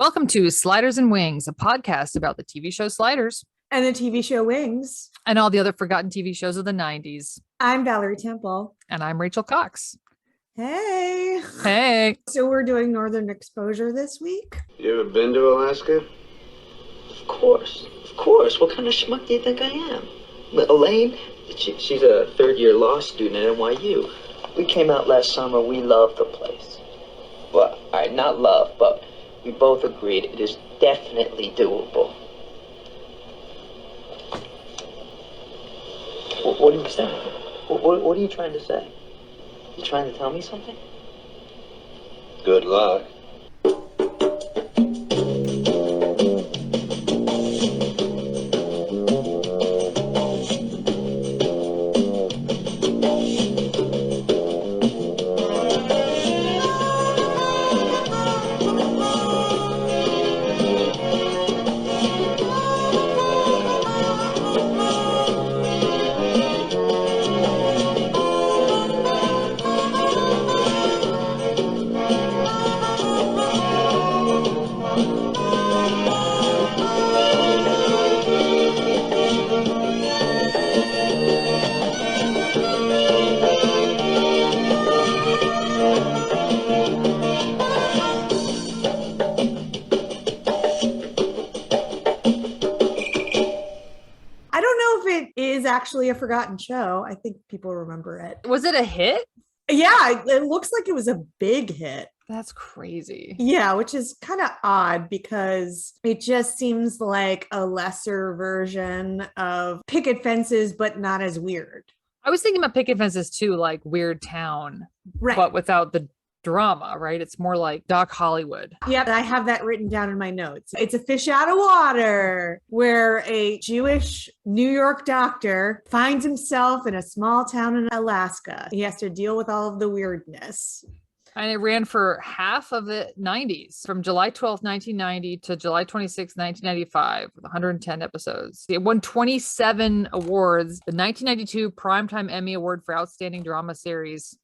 Welcome to Sliders and Wings, a podcast about the TV show Sliders and the TV show Wings and all the other forgotten TV shows of the 90s. I'm Valerie Temple. And I'm Rachel Cox. Hey. Hey. So we're doing Northern Exposure this week. You ever been to Alaska? Of course. What kind of schmuck do you think I am? Elaine, she's a third-year law student at NYU. We came out last summer. We loved the place. Well, all right, not love, but we both agreed it is definitely doable. What are you saying? What are you trying to say? You trying to tell me something? Good luck. Actually a forgotten show. I think people remember it. Was it a hit? Yeah, it looks like it was a big hit. That's crazy. Yeah, which is kind of odd because it just seems like a lesser version of Picket Fences, but not as weird. I was thinking about Picket Fences too, like Weird Town, right? But without the drama, right? It's more like Doc Hollywood. Yep, I have that written down in my notes. It's a fish out of water where a Jewish New York doctor finds himself in a small town in Alaska. He has to deal with all of the weirdness. And it ran for half of the 90s, from July 12th, 1990 to July 26th, 1995, with 110 episodes. It won 27 awards, the 1992 Primetime Emmy Award for Outstanding Drama Series.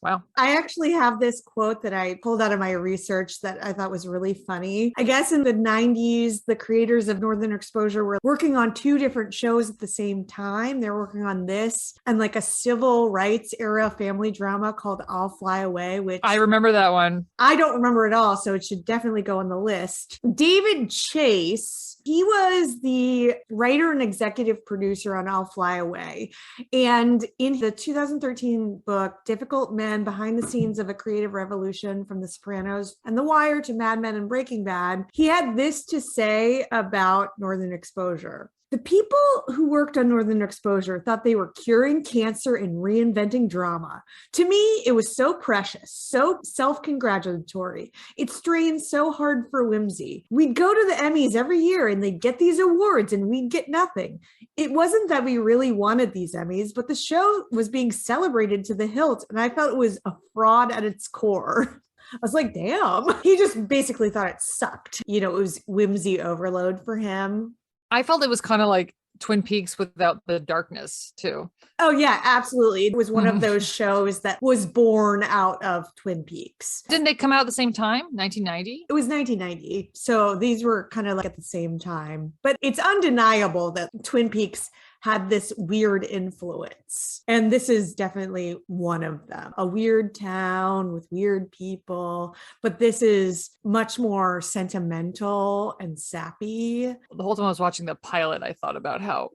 Wow. I actually have this quote that I pulled out of my research that I thought was really funny. I guess in the 90s, the creators of Northern Exposure were working on two different shows at the same time. They're working on this and like a civil rights era family drama called I'll Fly Away, which I remember that one. I don't remember at all, so it should definitely go on the list. David Chase, he was the writer and executive producer on I'll Fly Away. And in the 2013 book, Difficult Men Behind the Scenes of a Creative Revolution from The Sopranos and The Wire to Mad Men and Breaking Bad, he had this to say about Northern Exposure. The people who worked on Northern Exposure thought they were curing cancer and reinventing drama. To me, it was so precious, so self-congratulatory. It strained so hard for whimsy. We'd go to the Emmys every year and they'd get these awards and we'd get nothing. It wasn't that we really wanted these Emmys, but the show was being celebrated to the hilt, and I felt it was a fraud at its core. I was like, damn. He just basically thought it sucked. You know, it was whimsy overload for him. I felt it was kind of like Twin Peaks without the darkness too. Oh yeah, absolutely. It was one of those shows that was born out of Twin Peaks. Didn't they come out at the same time? 1990? It was 1990. So these were kind of like at the same time. But it's undeniable that Twin Peaks had this weird influence. And this is definitely one of them. A weird town with weird people, but this is much more sentimental and sappy. The whole time I was watching the pilot, I thought about how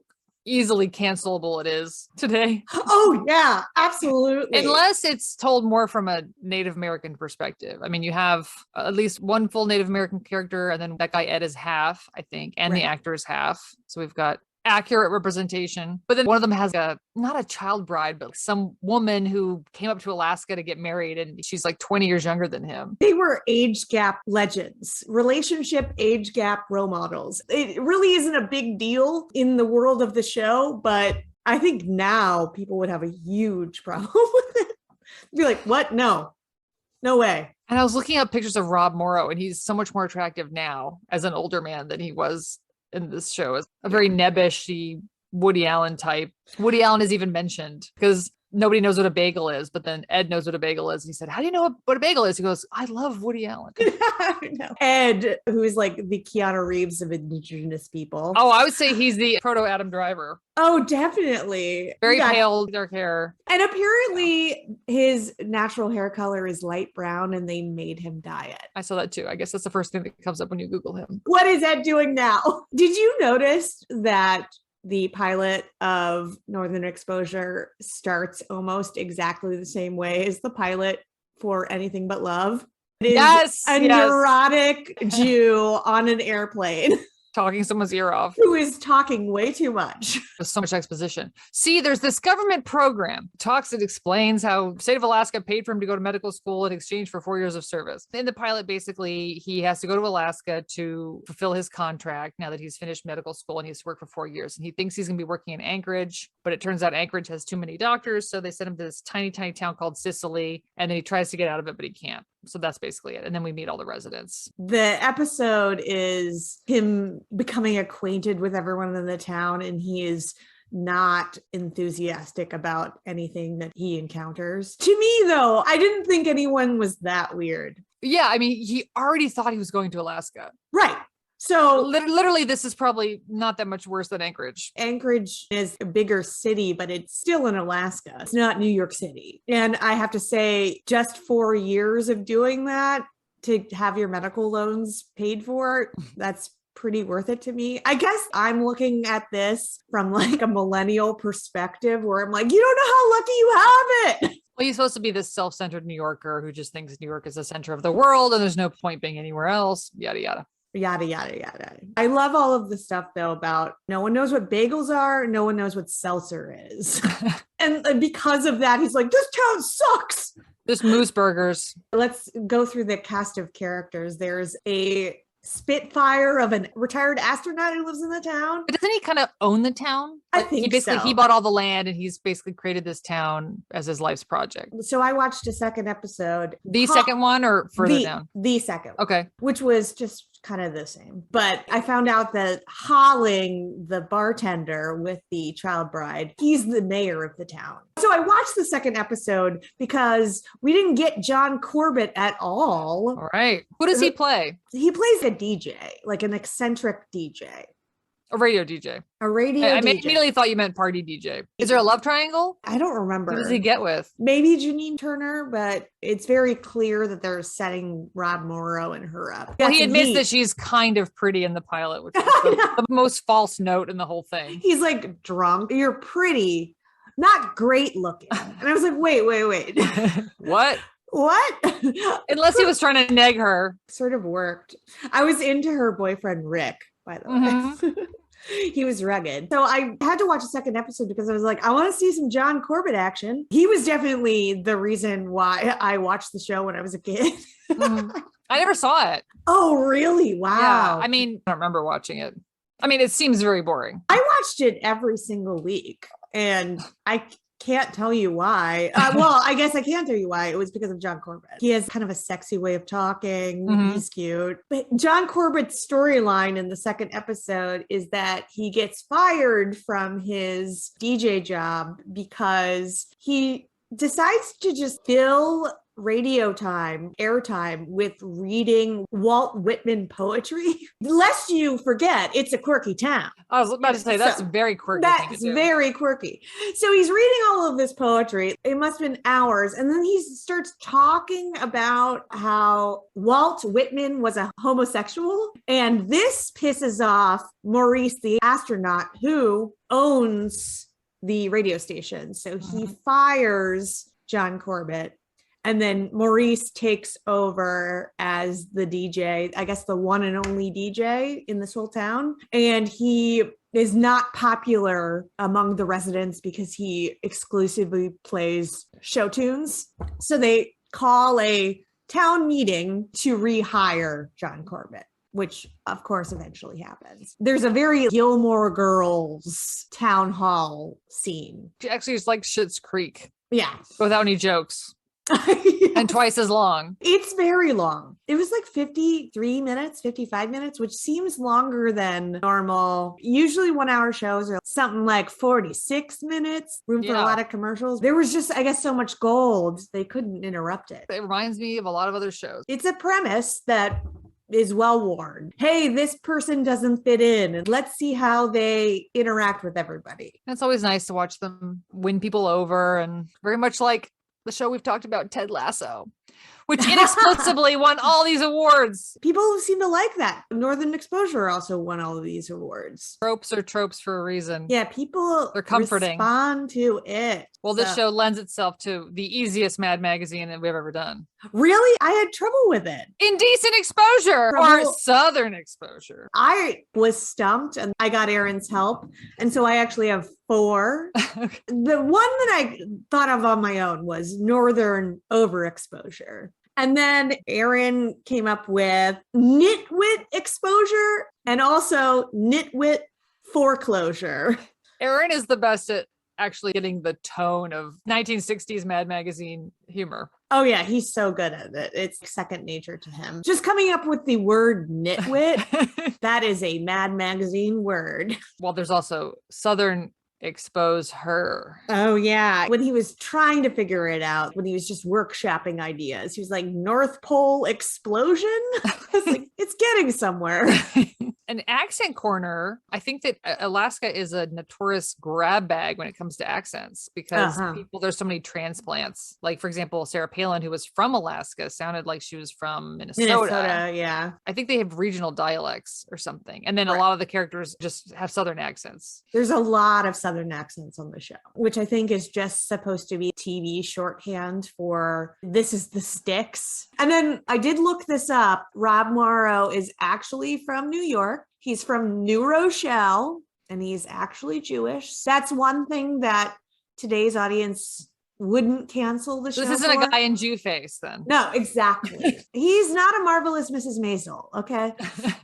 easily cancelable it is today. Oh yeah, absolutely. Unless it's told more from a Native American perspective. I mean, you have at least one full Native American character, and then that guy Ed is half, I think, and the actor is half. So we've got accurate representation, but then one of them has not a child bride, but some woman who came up to Alaska to get married, and she's like 20 years younger than him. They were age gap legends, relationship age gap role models. It really isn't a big deal in the world of the show, but I think now people would have a huge problem with it. Be like, what? No way. And I was looking up pictures of Rob Morrow, and he's so much more attractive now as an older man than he was in this show. Is a very nebbish Woody Allen type. Woody Allen is even mentioned because nobody knows what a bagel is, but then Ed knows what a bagel is. And he said, how do you know what a bagel is? He goes, I love Woody Allen. No. Ed, who is like the Keanu Reeves of indigenous people. Oh, I would say he's the proto Adam Driver. Oh, definitely. Very pale, dark hair. And apparently his natural hair color is light brown and they made him dye it. I saw that too. I guess that's the first thing that comes up when you Google him. What is Ed doing now? Did you notice that the pilot of Northern Exposure starts almost exactly the same way as the pilot for Anything But Love? It is a neurotic Jew on an airplane. Talking someone's ear off. Who is talking way too much. There's so much exposition. See, there's this government program. It explains how the state of Alaska paid for him to go to medical school in exchange for 4 years of service. In the pilot, basically, he has to go to Alaska to fulfill his contract now that he's finished medical school and he has to work for 4 years. And he thinks he's going to be working in Anchorage, but it turns out Anchorage has too many doctors. So they send him to this tiny, tiny town called Sicily. And then he tries to get out of it, but he can't. So that's basically it. And then we meet all the residents. The episode is him becoming acquainted with everyone in the town, and he is not enthusiastic about anything that he encounters. To me, though, I didn't think anyone was that weird. Yeah, I mean, he already thought he was going to Alaska. Right. So literally, this is probably not that much worse than Anchorage. Anchorage is a bigger city, but it's still in Alaska. It's not New York City. And I have to say, just 4 years of doing that to have your medical loans paid for, that's pretty worth it to me. I guess I'm looking at this from like a millennial perspective where I'm like, you don't know how lucky you have it. Well, he's supposed to be this self-centered New Yorker who just thinks New York is the center of the world and there's no point being anywhere else, yada, yada. Yada, yada, yada. I love all of the stuff, though, about no one knows what bagels are. No one knows what seltzer is. and because of that, he's like, this town sucks. There's moose burgers. Let's go through the cast of characters. There's a Spitfire of a retired astronaut who lives in the town. But doesn't he kind of own the town? I think he bought all the land and he's basically created this town as his life's project. So I watched a second episode. The second one or further down? The second. Okay. Which was just kind of the same. But I found out that Holling, the bartender with the child bride, he's the mayor of the town. So I watched the second episode because we didn't get John Corbett at all. All right. Who does he play? He plays a DJ, like an eccentric DJ. A radio DJ. A radio I DJ. immediately thought you meant party DJ. Is there a love triangle? I don't remember. Who does he get with? Maybe Janine Turner, but it's very clear that they're setting Rob Morrow and her up. Well, he admits that she's kind of pretty in the pilot, which is the most false note in the whole thing. He's like, drunk. You're pretty, not great looking. And I was like, wait. What? What? Unless he was trying to neg her. Sort of worked. I was into her boyfriend, Rick, by the way. He was rugged. So I had to watch a second episode because I was like, I want to see some John Corbett action. He was definitely the reason why I watched the show when I was a kid. I never saw it. Oh, really? Wow. Yeah. I mean, I don't remember watching it. I mean, it seems very boring. I watched it every single week and I can't tell you why. Well, I guess I can tell you why. It was because of John Corbett. He has kind of a sexy way of talking. He's cute. But John Corbett's storyline in the second episode is that he gets fired from his DJ job because he decides to just fill radio time, airtime with reading Walt Whitman poetry. Lest you forget, it's a quirky town. I was about to say, that's very quirky. That's very quirky. So he's reading all of this poetry. It must have been hours. And then he starts talking about how Walt Whitman was a homosexual. And this pisses off Maurice, the astronaut, who owns the radio station. So he fires John Corbett. And then Maurice takes over as the DJ, I guess the one and only DJ in this whole town. And he is not popular among the residents because he exclusively plays show tunes. So they call a town meeting to rehire John Corbett, which of course eventually happens. There's a very Gilmore Girls town hall scene. She actually is like Schitt's Creek. Yeah. Without any jokes. and twice as long. It's very long. It was like 53 minutes, 55 minutes, which seems longer than normal. Usually 1 hour shows are something like 46 minutes, room for a lot of commercials. There was just, I guess, so much gold, they couldn't interrupt it. It reminds me of a lot of other shows. It's a premise that is well worn. Hey, this person doesn't fit in, and let's see how they interact with everybody. It's always nice to watch them win people over, and very much like the show we've talked about, Ted Lasso, which inexplicably won all these awards. People seem to like that. Northern Exposure also won all of these awards. Tropes are tropes for a reason. Yeah, people They're comforting. Respond to it. Well, this show lends itself to the easiest Mad magazine that we've ever done. Really? I had trouble with it. Indecent Exposure or Southern Exposure. I was stumped and I got Erin's help. And so I actually have 4. The one that I thought of on my own was Northern Overexposure. And then Erin came up with Nitwit Exposure and also Nitwit Foreclosure. Erin is the best at actually getting the tone of 1960s Mad magazine humor. Oh yeah, he's so good at it. It's second nature to him. Just coming up with the word nitwit, that is a Mad magazine word. Well, there's also Southern Expose Her. Oh yeah, when he was trying to figure it out, when he was just workshopping ideas, he was like, North Pole explosion? I was like, it's getting somewhere. An accent corner, I think that Alaska is a notorious grab bag when it comes to accents because there's so many transplants. Like, for example, Sarah Palin, who was from Alaska, sounded like she was from Minnesota. Yeah. I think they have regional dialects or something. And then a lot of the characters just have Southern accents. There's a lot of Southern accents on the show, which I think is just supposed to be TV shorthand for this is the sticks. And then I did look this up. Rob Morrow is actually from New York. He's from New Rochelle, and he's actually Jewish. That's one thing that today's audience wouldn't cancel the show. This isn't a guy in Jew face then. No, exactly. He's not a marvelous Mrs. Maisel, okay?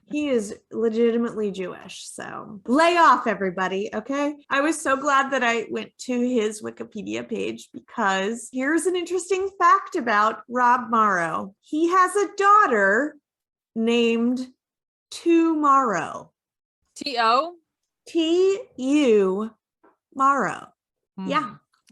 He is legitimately Jewish. So lay off, everybody, okay? I was so glad that I went to his Wikipedia page because here's an interesting fact about Rob Morrow. He has a daughter named Tomorrow. T-O? T-U Morrow. Yeah.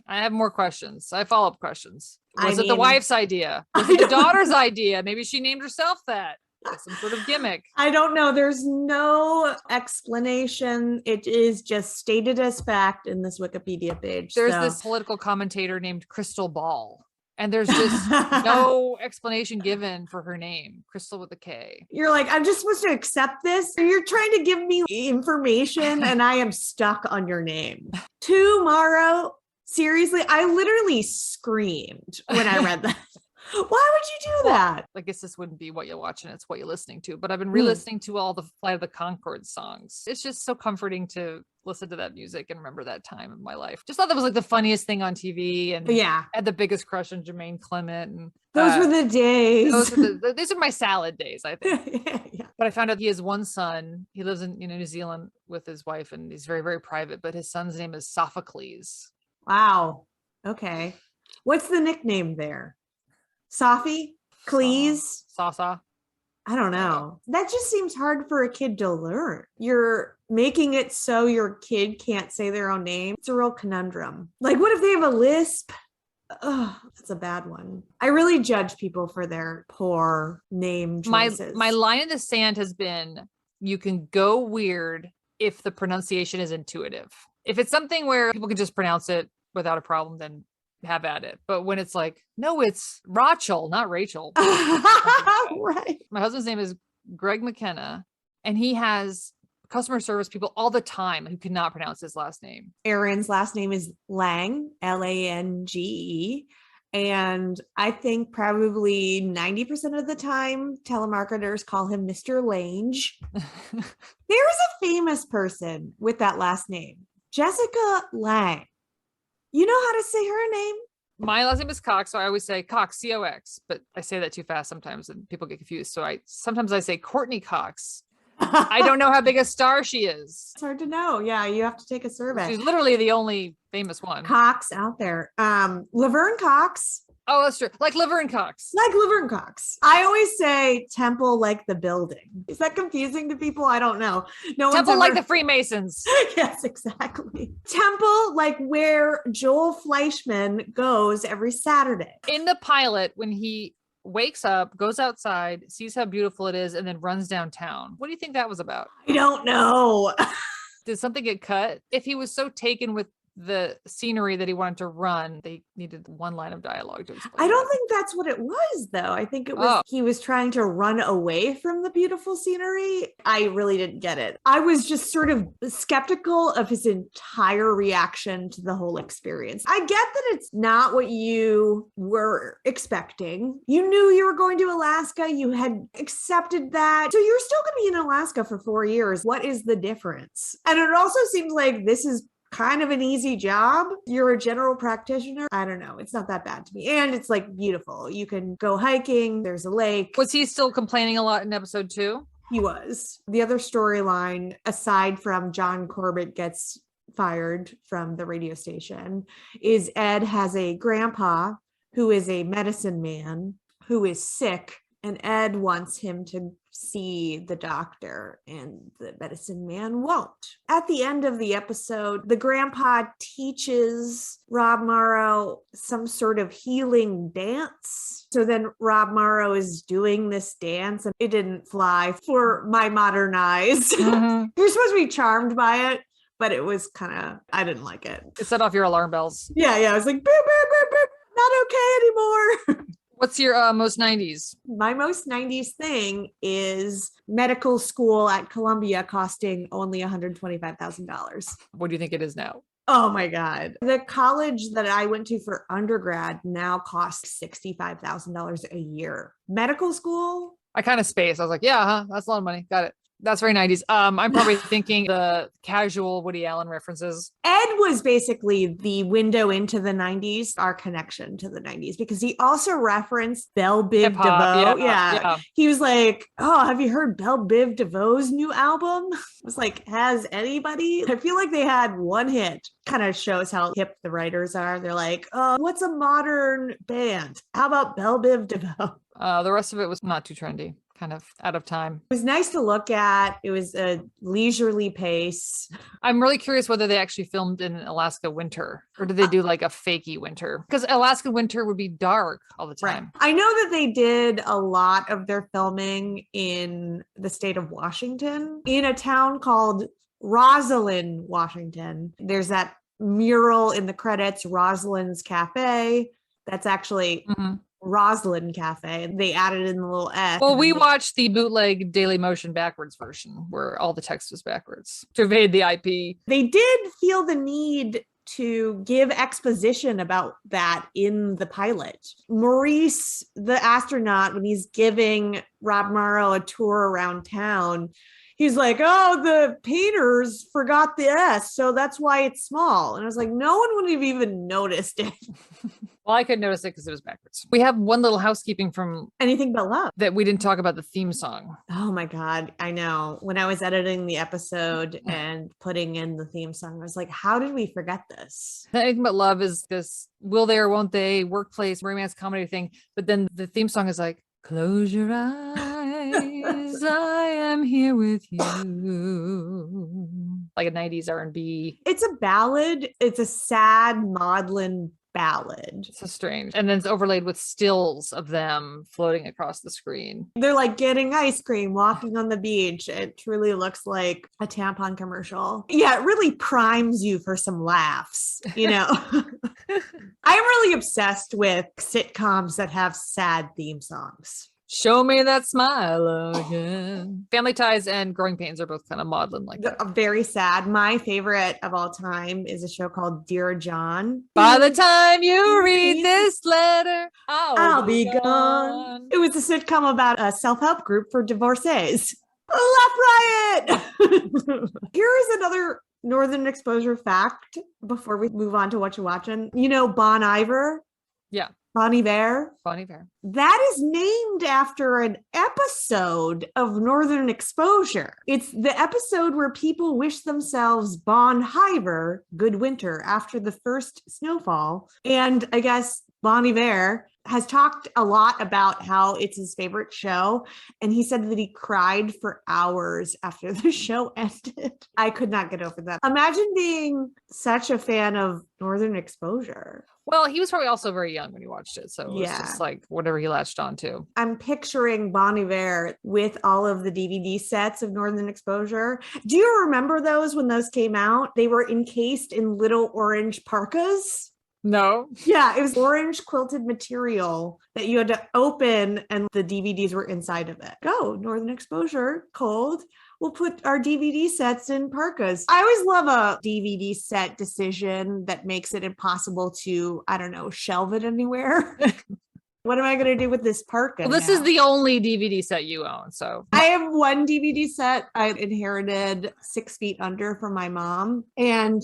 I have more questions. I have follow-up questions. Was it the mean, wife's idea? Was it the daughter's idea? Maybe she named herself that. Some sort of gimmick. I don't know. There's no explanation. It is just stated as fact in this Wikipedia page. There's this political commentator named Crystal Ball. And there's just no explanation given for her name, Crystal with a K. You're like, I'm just supposed to accept this? You're trying to give me information and I am stuck on your name. Tomorrow. Seriously, I literally screamed when I read that. Why would you do that? I guess this wouldn't be what you're watching. It's what you're listening to. But I've been re-listening to all the Flight of the Conchords songs. It's just so comforting to listen to that music and remember that time of my life. Just thought that was like the funniest thing on TV. And I had the biggest crush on Jermaine Clement. And those were the days. These are my salad days, I think. But I found out he has one son. He lives in New Zealand with his wife, and he's very, very private. But his son's name is Sophocles. Wow. Okay. What's the nickname there? Sophie? Cleese? Sasa? I don't know. That just seems hard for a kid to learn. You're making it so your kid can't say their own name. It's a real conundrum. Like, what if they have a lisp? Oh, that's a bad one. I really judge people for their poor name choices. My line in the sand has been, you can go weird if the pronunciation is intuitive. If it's something where people can just pronounce it without a problem, then have at it. But when it's like, no, it's Rachel, not Rachel. Right. My husband's name is Greg McKenna, and he has customer service people all the time who cannot pronounce his last name. Erin's last name is Lang, Lange. And I think probably 90% of the time, telemarketers call him Mr. Lange. There's a famous person with that last name, Jessica Lang. You know how to say her name? My last name is Cox, so I always say Cox, C-O-X, but I say that too fast sometimes and people get confused. So sometimes I say Courtney Cox. I don't know how big a star she is. It's hard to know. Yeah, you have to take a survey. She's literally the only famous one. Cox out there. Laverne Cox Oh, that's true. Like Laverne Cox. Like Laverne Cox. I always say temple like the building. Is that confusing to people? I don't know. No Temple one's like ever... the Freemasons. Yes, exactly. Temple like where Joel Fleischman goes every Saturday. In the pilot, when he wakes up, goes outside, sees how beautiful it is, and then runs downtown. What do you think that was about? I don't know. Did something get cut? If he was so taken with the scenery that he wanted to run, they needed one line of dialogue to explain. I don't think that's what it was, though. I think it was he was trying to run away from the beautiful scenery. I really didn't get it. I was just sort of skeptical of his entire reaction to the whole experience. I get that it's not what you were expecting. You knew you were going to Alaska. You had accepted that. So you're still going to be in Alaska for 4 years. What is the difference? And it also seems like this is kind of an easy job. You're a general practitioner. I don't know. It's not that bad to me. And it's like beautiful. You can go hiking. There's a lake. Was he still complaining a lot in episode 2? He was. The other storyline, aside from John Corbett gets fired from the radio station, is Ed has a grandpa who is a medicine man who is sick, and Ed wants him to see the doctor, and the medicine man won't. At the end of the episode, the grandpa teaches Rob Morrow some sort of healing dance. So then Rob Morrow is doing this dance, and it didn't fly for my modern eyes. Mm-hmm. You're supposed to be charmed by it, but it was kind of, I didn't like it. It set off your alarm bells. Yeah. I was like, boop, boop, boop, boop. Not okay anymore. What's your most 90s? My most 90s thing is medical school at Columbia costing only $125,000. What do you think it is now? Oh my God. The college that I went to for undergrad now costs $65,000 a year. Medical school? I kind of spaced. I was like, yeah, that's a lot of money. Got it. That's very 90s. I'm probably thinking the casual Woody Allen references. Ed was basically the window into the 90s, our connection to the 90s, because he also referenced Belle Biv DeVoe. Yeah. He was like, oh, have you heard Belle Biv DeVoe's new album? I was like, has anybody? I feel like they had one hit. Kind of shows how hip the writers are. They're like, oh, what's a modern band? How about Belle Biv DeVoe? The rest of it was not too trendy. Kind of out of time. It was nice to look at. It was a leisurely pace. I'm really curious whether they actually filmed in Alaska winter, or did they do like a fakey winter? Because Alaska winter would be dark all the time. Right. I know that they did a lot of their filming in the state of Washington, in a town called Roslyn, Washington. There's that mural in the credits, Rosalind's Cafe. That's actually Roslyn Cafe. They added in the little S. Well, we watched the bootleg Daily Motion backwards version where all the text was backwards to evade the IP. They did feel the need to give exposition about that in the pilot. Maurice, the astronaut, when he's giving Rob Morrow a tour around town, he's like, oh, the painters forgot the S, so that's why it's small. And I was like, no one would have even noticed it. Well, I could notice it because it was backwards. We have one little housekeeping from Anything But Love. That we didn't talk about the theme song. Oh my God, I know. When I was editing the episode and putting in the theme song, I was like, how did we forget this? Anything But Love is this will they or won't they workplace romance comedy thing. But then the theme song is like, close your eyes, I am here with you. Like a 90s R&B. It's a ballad. It's a sad maudlin ballad. So strange. And then it's overlaid with stills of them floating across the screen. They're like getting ice cream, walking on the beach. It truly looks like a tampon commercial. Yeah, it really primes you for some laughs, you know. I'm really obsessed with sitcoms that have sad theme songs. Show me that smile again. Family Ties and Growing Pains are both kind of maudlin like that. Very sad. My favorite of all time is a show called Dear John. By the time you read this letter, I'll be gone. It was a sitcom about a self-help group for divorcees. Left Riot! Here is another Northern Exposure fact before we move on to what you're watching. You know Bon Iver? Yeah. Bon Iver. Bon Iver. That is named after an episode of Northern Exposure. It's the episode where people wish themselves Bon Iver, good winter, after the first snowfall. And I guess Bon Iver has talked a lot about how it's his favorite show. And he said that he cried for hours after the show ended. I could not get over that. Imagine being such a fan of Northern Exposure. Well, he was probably also very young when he watched it. So it was just like whatever he latched onto. I'm picturing Bon Iver with all of the DVD sets of Northern Exposure. Do you remember those when those came out? They were encased in little orange parkas. No. Yeah, it was orange quilted material that you had to open and the DVDs were inside of it. Go, Northern Exposure, cold. We'll put our DVD sets in parkas. I always love a DVD set decision that makes it impossible to, I don't know, shelve it anywhere. What am I going to do with this parka? Well, this is the only DVD set you own. So I have one DVD set I inherited 6 feet under from my mom. And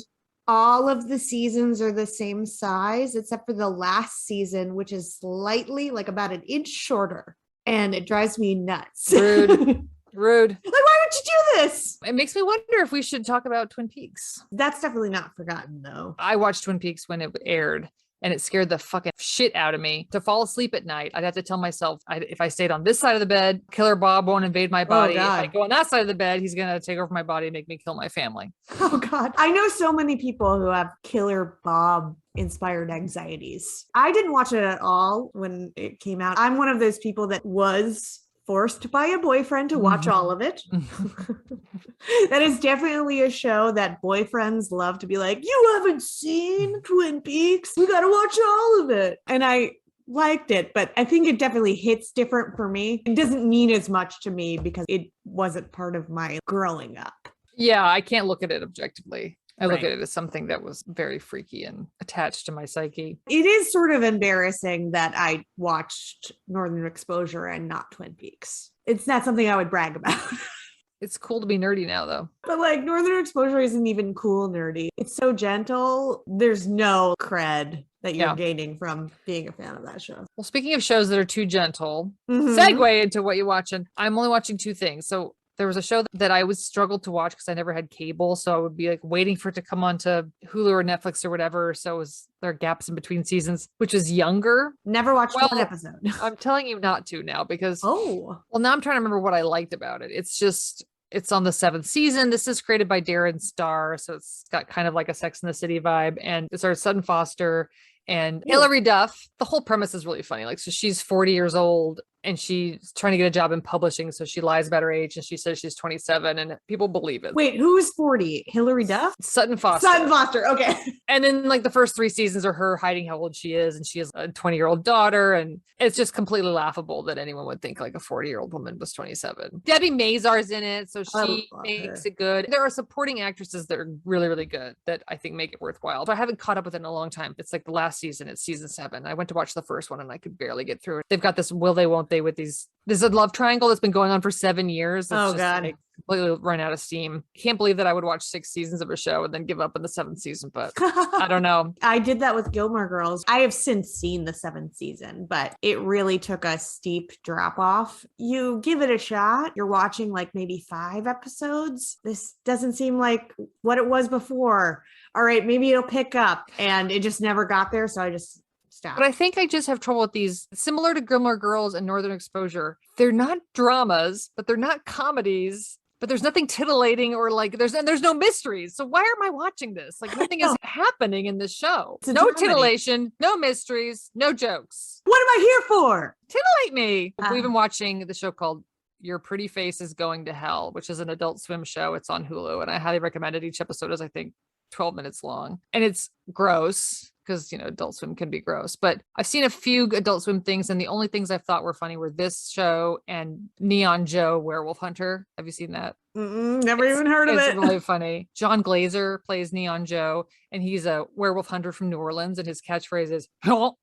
all of the seasons are the same size, except for the last season, which is slightly like about an inch shorter. And it drives me nuts. Rude. Rude. Like, why would you do this? It makes me wonder if we should talk about Twin Peaks. That's definitely not forgotten, though. I watched Twin Peaks when it aired, and it scared the fucking shit out of me. To fall asleep at night, I'd have to tell myself, if I stayed on this side of the bed, Killer Bob won't invade my body. If I go on that side of the bed, he's going to take over my body and make me kill my family. Oh, God. I know so many people who have Killer Bob inspired anxieties. I didn't watch it at all when it came out. I'm one of those people that was forced by a boyfriend to watch all of it. That is definitely a show that boyfriends love to be like, you haven't seen Twin Peaks? We got to watch all of it. And I liked it, but I think it definitely hits different for me. It doesn't mean as much to me because it wasn't part of my growing up. Yeah, I can't look at it objectively. I look at it as something that was very freaky and attached to my psyche. It is sort of embarrassing that I watched Northern Exposure and not Twin Peaks. It's not something I would brag about. It's cool to be nerdy now, though. But like Northern Exposure isn't even cool nerdy. It's so gentle. There's no cred that you're gaining from being a fan of that show. Well, speaking of shows that are too gentle, segue into what you're watching. I'm only watching 2 things. So there was a show that I would struggle to watch because I never had cable. So I would be like waiting for it to come onto Hulu or Netflix or whatever. So there are gaps in between seasons, which is Younger. Never watched one episode. I'm telling you not to now because, well, now I'm trying to remember what I liked about it. It's on the 7th season. This is created by Darren Star. So it's got kind of like a Sex and the City vibe. And it stars Sutton Foster and Hilary Duff. The whole premise is really funny. Like, so she's 40 years old and she's trying to get a job in publishing. So she lies about her age and she says she's 27 and people believe it. Wait, who's 40? Hilary Duff? Sutton Foster. Sutton Foster. Okay. And then like the first 3 seasons are her hiding how old she is. And she has a 20-year-old daughter. And it's just completely laughable that anyone would think like a 40-year-old woman was 27. Debbie Mazar's in it. So she makes it good. There are supporting actresses that are really, really good that I think make it worthwhile. But I haven't caught up with it in a long time. It's like the last season. It's season 7. I went to watch the first one and I could barely get through it. They've got this will they, won't they with there's a love triangle that's been going on for 7 years. It's God. Like, completely run out of steam. Can't believe that I would watch 6 seasons of a show and then give up in the 7th season, but I don't know. I did that with Gilmore Girls. I have since seen the 7th season, but it really took a steep drop off. You give it a shot. You're watching like maybe 5 episodes. This doesn't seem like what it was before. All right, maybe it'll pick up, and it just never got there. So I just stopped. But I think I just have trouble with these. Similar to Gilmore Girls and Northern Exposure, they're not dramas, but they're not comedies. But there's nothing titillating or like there's no mysteries. So why am I watching this? Like nothing is happening in this show. No titillation, no mysteries, no jokes. What am I here for? Titillate me. We've been watching the show called Your Pretty Face is Going to Hell, which is an Adult Swim show. It's on Hulu, and I highly recommend it. Each episode is, I think, 12 minutes long, and it's gross. Because, Adult Swim can be gross, but I've seen a few Adult Swim things, and the only things I've thought were funny were this show and Neon Joe Werewolf Hunter. Have you seen that? Never even heard of it. It's really funny. John Glazer plays Neon Joe, and he's a werewolf hunter from New Orleans, and his catchphrase is "Hill,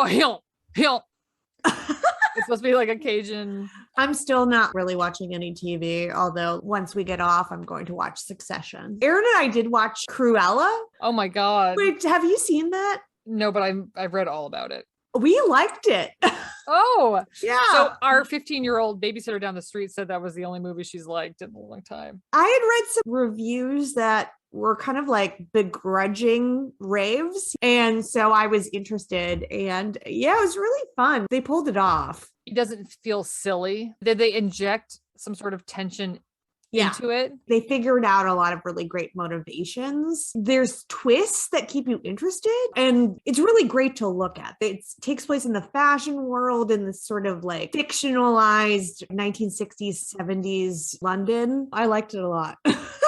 hill, hill." It's supposed to be like a Cajun. I'm still not really watching any TV, although once we get off, I'm going to watch Succession. Aaron and I did watch Cruella. Oh my God. Wait, have you seen that? No, but I've read all about it. We liked it. Oh, yeah. So our 15-year-old babysitter down the street said that was the only movie she's liked in a long time. I had read some reviews that were kind of like begrudging raves. And so I was interested, and yeah, it was really fun. They pulled it off. It doesn't feel silly. Did they inject some sort of tension into it? They figured out a lot of really great motivations. There's twists that keep you interested, and it's really great to look at. It takes place in the fashion world in this sort of like fictionalized 1960s, 70s London. I liked it a lot.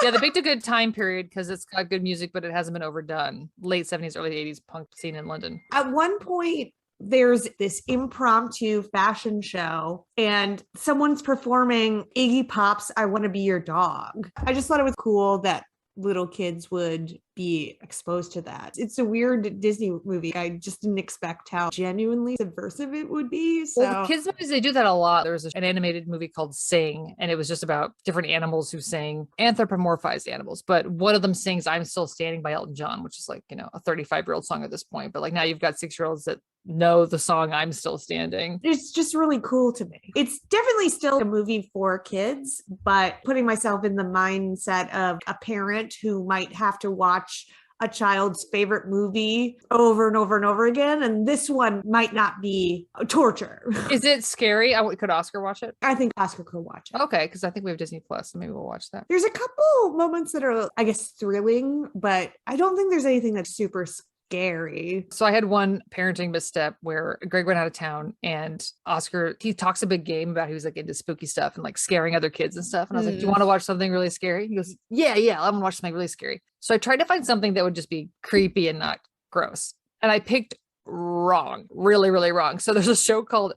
Yeah, they picked a good time period because it's got good music, but it hasn't been overdone. Late 70s, early 80s punk scene in London. At one point, there's this impromptu fashion show and someone's performing Iggy Pop's I Want to Be Your Dog. I just thought it was cool that little kids would be exposed to that. It's a weird Disney movie. I just didn't expect how genuinely subversive it would be. So well, the kids movies, they do that a lot. There was an animated movie called Sing, and it was just about different animals who sang anthropomorphized animals. But one of them sings I'm Still Standing by Elton John, which is like, you know, a 35-year-old song at this point. But like now you've got 6-year-olds that know the song I'm Still Standing. It's just really cool to me. It's definitely still a movie for kids, but putting myself in the mindset of a parent who might have to watch a child's favorite movie over and over and over again, and this one might not be torture. Is it scary? Could Oscar watch it? I think Oscar could watch it. Okay, because I think we have Disney Plus, so maybe we'll watch that. There's a couple moments that are, I guess, thrilling, but I don't think there's anything that's super scary. So I had one parenting misstep where Greg went out of town and Oscar, he talks a big game about he was like into spooky stuff and like scaring other kids and stuff. And I was like, do you want to watch something really scary? He goes, yeah, I'm gonna watch something really scary. So I tried to find something that would just be creepy and not gross. And I picked wrong, really, really wrong. So there's a show called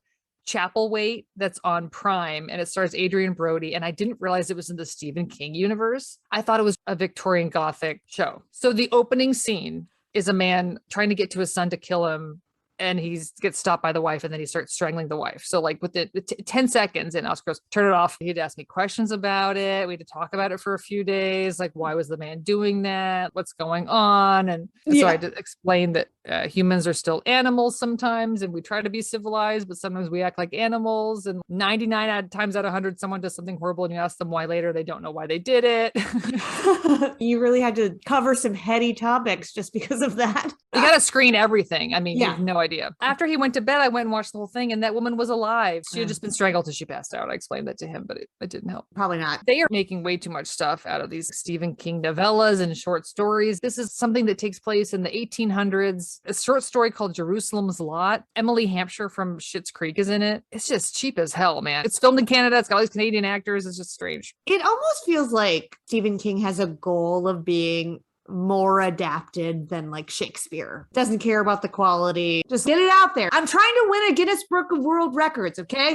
Chapelwaite that's on Prime, and it stars Adrian Brody. And I didn't realize it was in the Stephen King universe. I thought it was a Victorian Gothic show. So the opening scene is a man trying to get to his son to kill him, and he gets stopped by the wife, and then he starts strangling the wife. So like with the 10 seconds, and Oscar goes, turn it off. He'd ask me questions about it. We had to talk about it for a few days. Like, why was the man doing that? What's going on? And so I had to explain that humans are still animals sometimes, and we try to be civilized, but sometimes we act like animals. And 99 times out of 100, someone does something horrible and you ask them why later, they don't know why they did it. You really had to cover some heady topics just because of that. You got to screen everything. I mean, you have no idea. After he went to bed, I went and watched the whole thing, and that woman was alive. She had just been strangled till she passed out. I explained that to him, but it didn't help. Probably not. They are making way too much stuff out of these Stephen King novellas and short stories. This is something that takes place in the 1800s. A short story called Jerusalem's Lot. Emily Hampshire from Schitt's Creek is in it. It's just cheap as hell, man. It's filmed in Canada. It's got all these Canadian actors. It's just strange. It almost feels like Stephen King has a goal of being more adapted than like Shakespeare. Doesn't care about the quality. Just get it out there. I'm trying to win a Guinness Book of World Records, okay?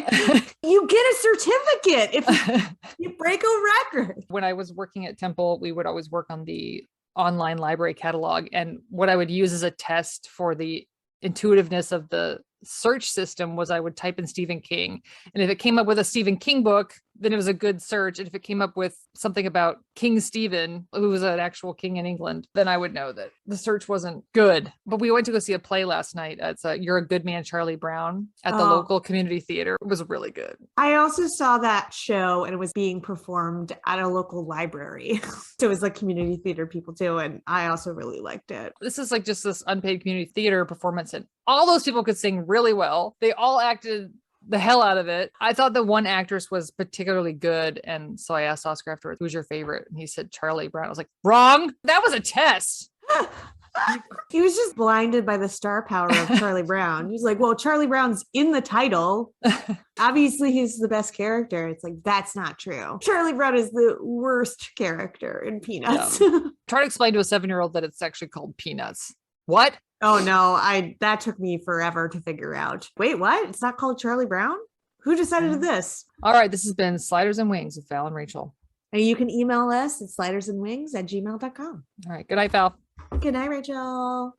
You get a certificate if you break a record. When I was working at Temple, we would always work on the online library catalog. And what I would use as a test for the intuitiveness of the search system was I would type in Stephen King. And if it came up with a Stephen King book, then it was a good search. And if it came up with something about King Stephen, who was an actual king in England, then I would know that the search wasn't good. But we went to go see a play last night. It's You're a Good Man, Charlie Brown at the local community theater. It was really good. I also saw that show, and it was being performed at a local library. So it was like community theater people too. And I also really liked it. This is like just this unpaid community theater performance. And all those people could sing really well. They all acted the hell out of it. I thought the one actress was particularly good. And so I asked Oscar afterwards, who's your favorite? And he said, Charlie Brown. I was like, wrong. That was a test. He was just blinded by the star power of Charlie Brown. He's like, well, Charlie Brown's in the title. Obviously, he's the best character. It's like, that's not true. Charlie Brown is the worst character in Peanuts. Yeah. Try to explain to a 7-year-old that it's actually called Peanuts. What? Oh no, that took me forever to figure out. Wait, what? It's not called Charlie Brown? Who decided this? All right, this has been Sliders and Wings with Val and Rachel. And you can email us at slidersandwings@gmail.com. All right, good night, Val. Good night, Rachel.